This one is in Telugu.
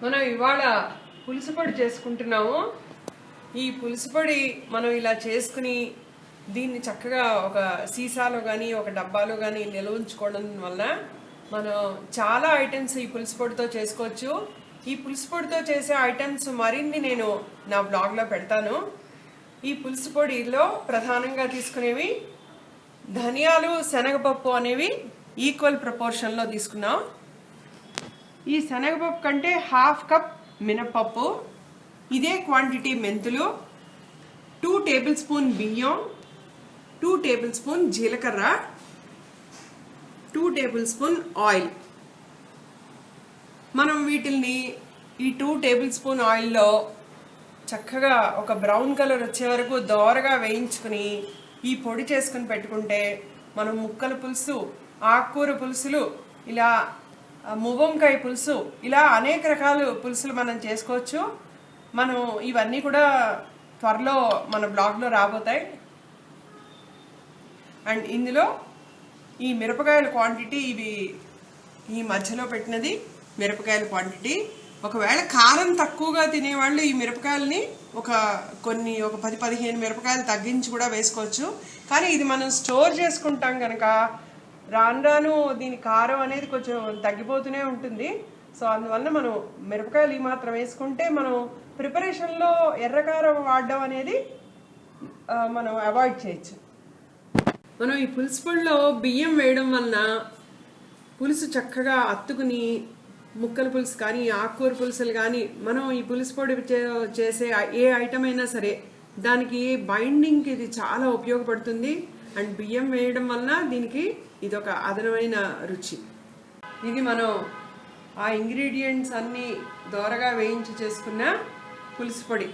మనం ఇవాళ పులుసు పొడి చేసుకుంటున్నాము. ఈ పులుసు పొడి మనం ఇలా చేసుకుని దీన్ని చక్కగా ఒక సీసాలో కానీ ఒక డబ్బాలో కానీ నిల్వ ఉంచుకోవడం వల్ల మనం చాలా ఐటమ్స్ ఈ పులుసు పొడితో చేసుకోవచ్చు. ఈ పులుసు పొడితో చేసే ఐటమ్స్ మరిన్ని నేను నా బ్లాగ్లో పెడతాను. ఈ పులుసు పొడిలో ప్రధానంగా తీసుకునేవి ధనియాలు, శనగపప్పు అనేవి ఈక్వల్ ప్రపోర్షన్లో తీసుకున్నాం. ఈ శనగపప్పు కంటే 1/2 కప్ మినపప్పు, ఇదే క్వాంటిటీ మెంతులు, 2 టేబుల్ స్పూన్ బియ్యం, 2 టేబుల్ స్పూన్ జీలకర్ర, 2 టేబుల్ స్పూన్ ఆయిల్. మనం వీటిల్ని ఈ 2 టేబుల్ స్పూన్ ఆయిల్లో చక్కగా ఒక బ్రౌన్ కలర్ వచ్చే వరకు దోరగా వేయించుకుని ఈ పొడి చేసుకుని పెట్టుకుంటే మనం ముక్కల పులుసు, ఆకుకూర పులుసులు, ఇలా మువ్వంకాయ పులుసు, ఇలా అనేక రకాల పులుసులు మనం చేసుకోవచ్చు. మనం ఇవన్నీ కూడా త్వరలో మన బ్లాగ్లో రాబోతాయి. అండ్ ఇందులో ఈ మిరపకాయల క్వాంటిటీ, ఇవి ఈ మధ్యలో పెట్టినది మిరపకాయల క్వాంటిటీ. ఒకవేళ కారం తక్కువగా తినేవాళ్ళు ఈ మిరపకాయలని ఒక 10-15 మిరపకాయలు తగ్గించి కూడా వేసుకోవచ్చు. కానీ ఇది మనం స్టోర్ చేసుకుంటాం కనుక రాను రాను దీని కారం అనేది కొంచెం తగ్గిపోతూనే ఉంటుంది. సో అందువల్ల మనం మిరపకాయలు ఈ మాత్రం వేసుకుంటే మనం ప్రిపరేషన్లో ఎర్రకారం వాడడం అనేది మనం అవాయిడ్ చేయొచ్చు. మనం ఈ పులుసు పొడిలో బియ్యం వేయడం వలన పులుసు చక్కగా అత్తుకుని ముక్కల పులుసు కానీ ఆకుకూర పులుసులు కానీ మనం ఈ పులుసు పొడి చేసే ఏ ఐటమ్ అయినా సరే దానికి బైండింగ్కి ఇది చాలా ఉపయోగపడుతుంది. అండ్ బియ్యం వేయడం వలన దీనికి ఇదొక అదనమైన రుచి. ఇది మనం ఆ ఇంగ్రీడియంట్స్ అన్నీ దోరగా వేయించి చేసుకున్న పులుసు పొడి.